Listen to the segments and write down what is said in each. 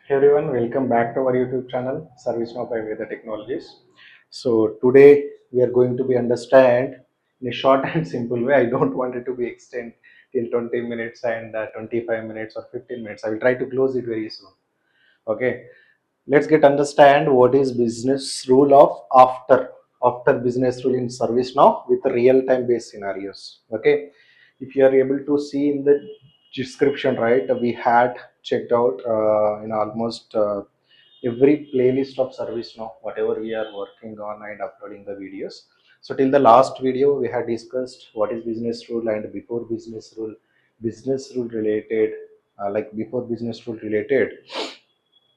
Hey everyone, welcome back to our YouTube channel, ServiceNow by Veda Technologies. So today we are going to be understand in a short and simple way. I don't want it to be extend till 20 minutes and 25 minutes or 15 minutes. I will try to close it very soon. Okay, let's get understand what is business rule of after business rule in ServiceNow with real time based scenarios. Okay, if you are able to see in the description, right, we had checked out in almost every playlist of ServiceNow whatever we are working on and uploading the videos. So till the last video we had discussed what is business rule and before business rule related, like before business rule related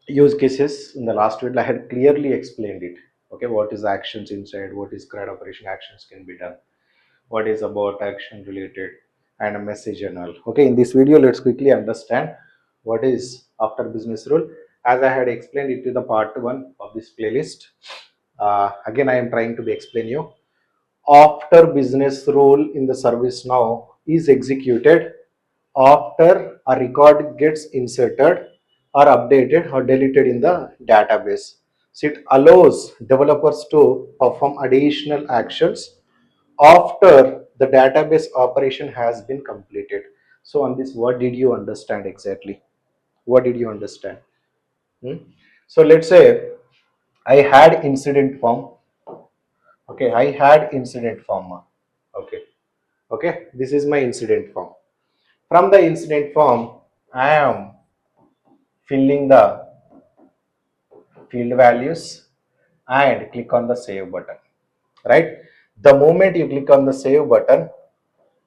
use cases. In the last video I had clearly explained it. Okay, what is actions inside, what is CRUD operation actions can be done, what is about action related, and a message and all. Okay, in this video let's quickly understand what is after business rule. As I had explained it to the part 1 of this playlist, again I am trying to be explain you. After business rule in the service now is executed after a record gets inserted or updated or deleted in the database. So it allows developers to perform additional actions after the database operation has been completed. So on this, what did you understand exactly? What did you understand? Hmm? So let's say I had incident form. Okay, I had incident form. Okay, okay, this is my incident form. From the incident form, I am filling the field values and click on the save button. Right? The moment you click on the save button,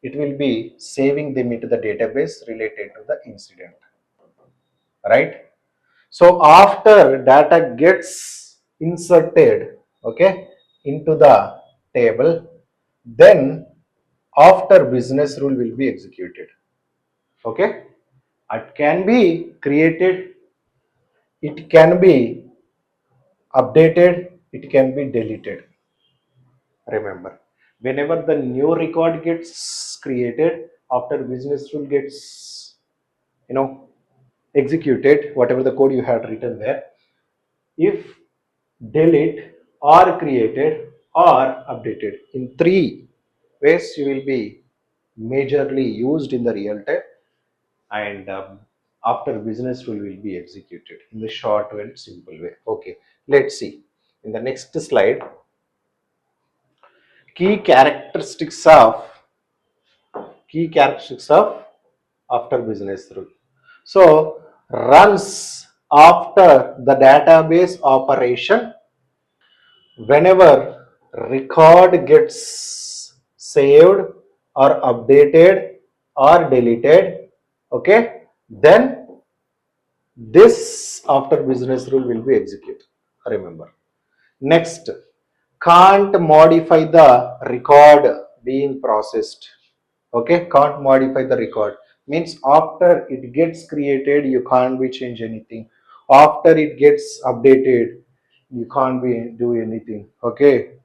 it will be saving them into the database related to the incident. Right? So after data gets inserted, okay, into the table, then after business rule will be executed. Okay, it can be created, it can be updated, it can be deleted. Remember, whenever the new record gets created after business rule gets, you know, executed, whatever the code you had written there, if delete or created or updated, in three ways you will be majorly used in the real time, and after business rule will be executed in the short and simple way. Okay, let's see in the next slide key characteristics of after business rule. So runs after the database operation whenever record gets saved or updated or deleted. Okay, then this after business rule will be executed. Remember. Next, can't modify the record being processed. Okay, can't modify the record means after it gets created you can't be change anything. After it gets updated you can't be do anything. Okay,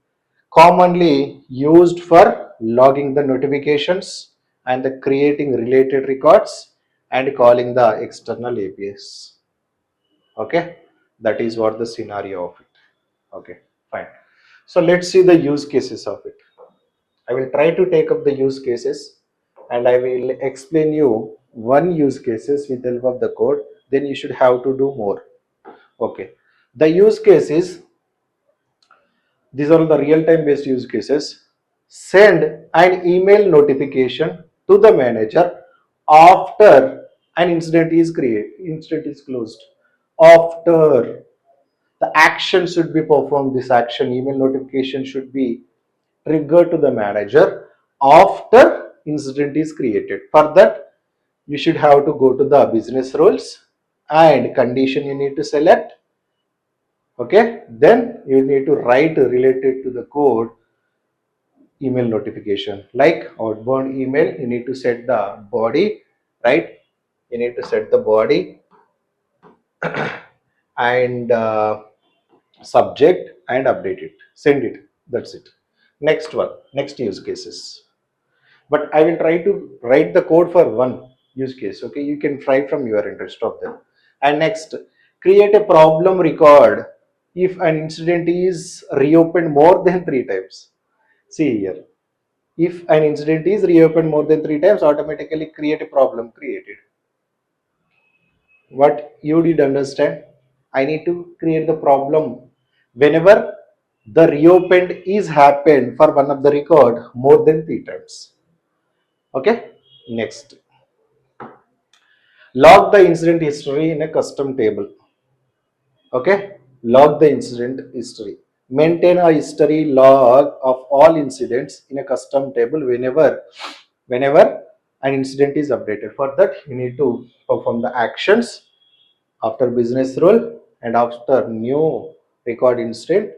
commonly used for logging the notifications and the creating related records and calling the external APIs. Okay, that is what the scenario of it. Okay, fine. So let's see the use cases of it. I will try to take up the use cases and I will explain you one use cases with help of the code. Then you should have to do more. Okay, the use cases, these are the real-time based use cases. Send an email notification to the manager after an incident is closed. After the action should be performed, this action email notification should be triggered to the manager after incident is created. For that you should have to go to the business rules and condition you need to select. Okay, then you need to write related to the code email notification. Like outbound email, you need to set the body, right? You need to set the body and subject and update it, send it. That's it. Next one, next use cases. But I will try to write the code for one use case. Okay, you can try from your interest of them. And next, create a problem record if an incident is reopened more than three times. See here, if an incident is reopened more than three times, automatically create a problem created. What you did understand? I need to create the problem whenever the reopened is happened for one of the record more than three times. Okay, next, log the incident history in a custom table. Okay, log the incident history. Maintain a history log of all incidents in a custom table whenever an incident is updated. For that, you need to perform the actions after business rule and after new record incident,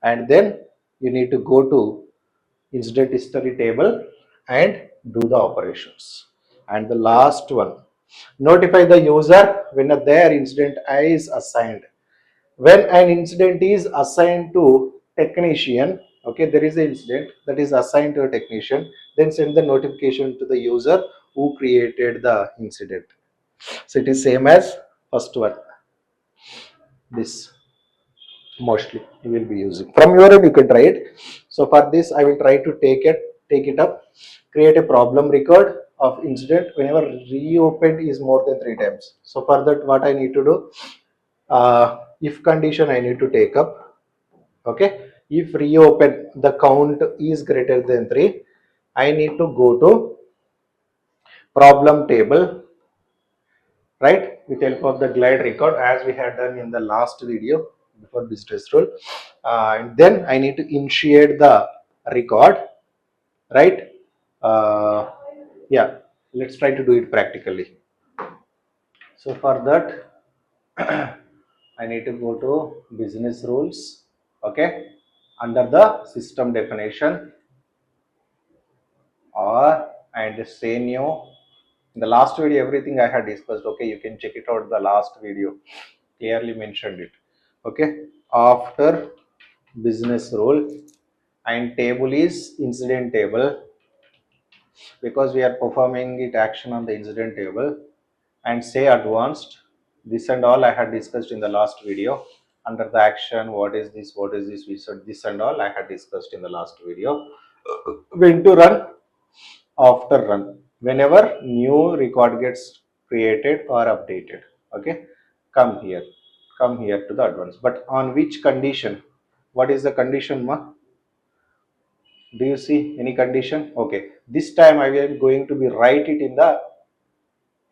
and then you need to go to incident history table and do the operations. And the last one, notify the user when their incident is assigned. When an incident is assigned to technician, okay, there is an incident that is assigned to a technician, then send the notification to the user who created the incident. So it is same as first one, this mostly you will be using. From your end you can try it. So for this I will try to take it up, create a problem record of incident whenever reopened is more than three times. So for that, what I need to do, if condition I need to take up. Okay, if reopen the count is greater than 3, I need to go to problem table, right, with help of the glide record as we had done in the last video before business rule. And then I need to initiate the record, right. uh, yeah, let's try to do it practically. So for that I need to go to business rules. Okay, under the system definition, or and say new. In the last video everything I had discussed, okay, you can check it out, the last video clearly mentioned it. Okay, after business rule, and table is incident table because we are performing it action on the incident table, and say advanced. This and all I had discussed in the last video. Under the action, what is this, we said this and all I had discussed in the last video. When to run, after run, whenever new record gets created or updated. Okay, come here to the advanced, but on which condition? What is the condition, ma? Do you see any condition? Okay, this time I am going to be write it in the,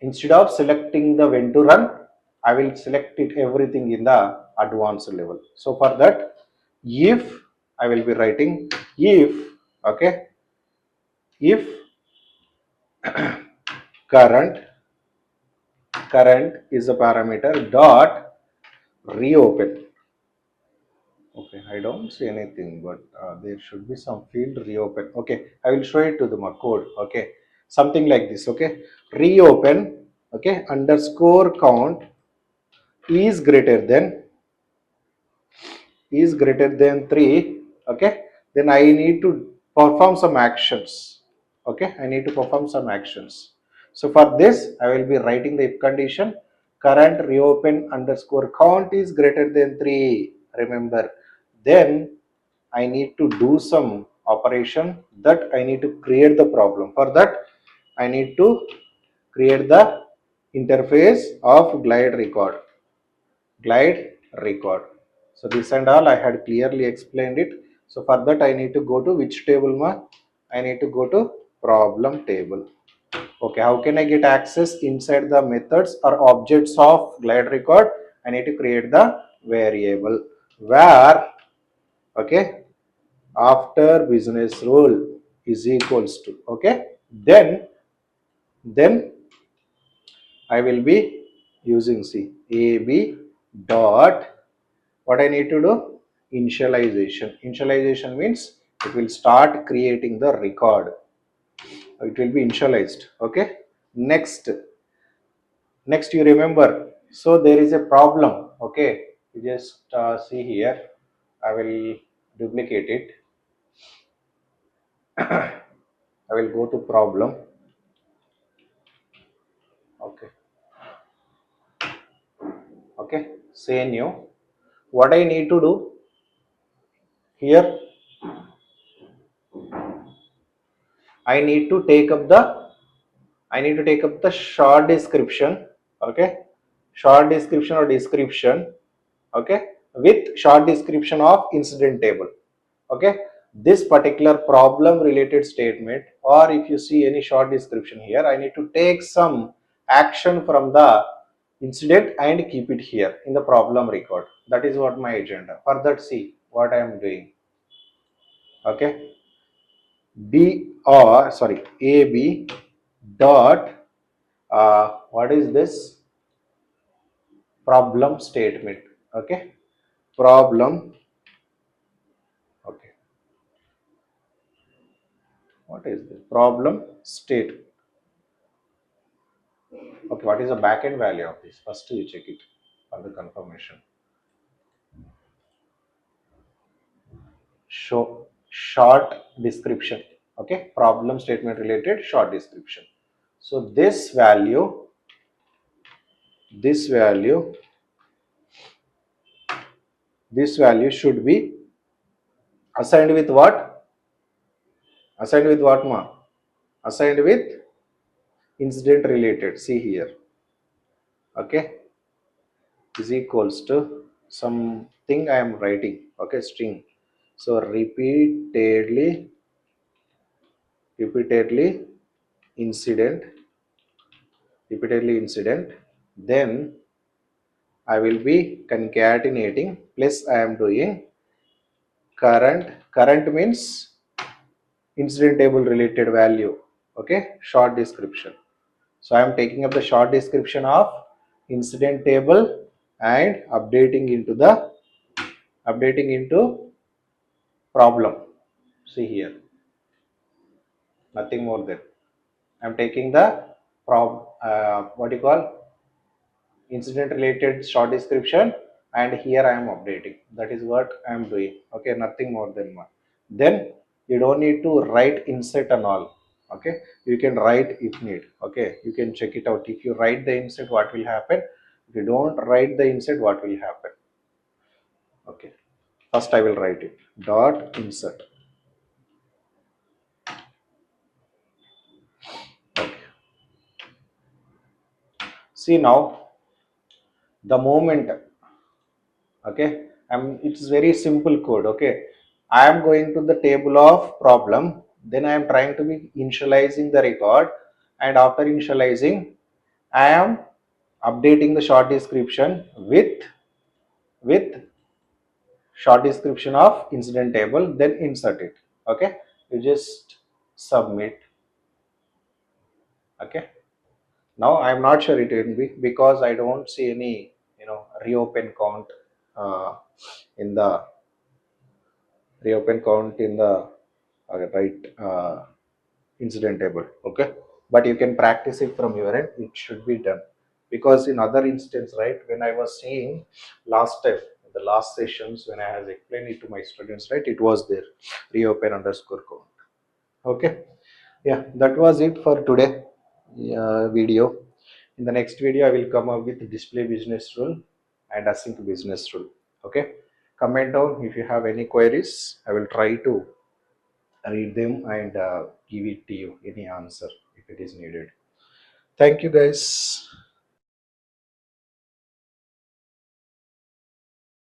instead of selecting the when to run, I will select it everything in the advanced level. So for that, if I will be writing, if, okay, if current current is a parameter dot reopen. Okay, I don't see anything, but there should be some field reopen. Okay, I will show it to the code. Okay, something like this. Okay, reopen, okay, underscore count is greater than, 3. Okay, then I need to perform some actions. Okay, I need to perform some actions. So for this I will be writing the if condition, current reopen underscore count is greater than 3, remember. Then I need to do some operation, that I need to create the problem. For that I need to create the interface of glide record. So this and all I had clearly explained it. So for that I need to go to which table, ma? I need to go to problem table. Okay, how can I get access inside the methods or objects of glide record? I need to create the variable where, okay, after business rule is equals to, okay, then I will be using C AB dot, what I need to do, initialization means it will start creating the record, it will be initialized. Okay, next you remember, so there is a problem. Okay, you just see here, I will duplicate it. I will go to problem. Okay, Okay, say new. What I need to do here, I need to take up the short description. Okay, short description or description. Okay, with short description of incident table. Okay, this particular problem related statement, or if you see any short description here, I need to take some action from the incident and keep it here in the problem record. That is what my agenda. For that, see what I am doing. Okay, AB dot, what is this? Problem statement. Okay, problem. Okay, what is this? Problem state. Okay, what is the backend value of this? First you check it for the confirmation. Show short description. Okay, problem statement related short description. So this value should be assigned with what? Assigned with what, ma? Assigned with incident related. See here. Okay, is equals to something I am writing. Okay, string. So repeatedly incident, then I will be concatenating plus I am doing current means incident table related value. Okay, short description. So I am taking up the short description of incident table and updating into problem. See here, nothing more than I am taking the what you call incident related short description, and here I am updating. That is what I am doing. Okay, nothing more than one. Then you don't need to write insert and all. Okay, you can write if need. Okay, you can check it out. If you write the insert, what will happen? If you don't write the insert, what will happen? Okay, first I will write it dot insert. Okay. See now the moment. Okay, it's very simple code. Okay, I am going to the table of problem, then I am trying to be initializing the record, and after initializing I am updating the short description with short description of incident table, then insert it. Okay, you just submit. Okay, now I am not sure it will be, because I don't see any reopen count uh, in the right incident table. Okay, but you can practice it from your end. It should be done, because in other instance, right, when I was seeing last time, the last sessions, when I has explained it to my students, right, it was there, reopen underscore count. Okay, yeah, that was it for today video. In the next video I will come up with display business rule and async business rule. Okay, comment down if you have any queries. I will try to read them and give it to you, any answer if it is needed. Thank you guys.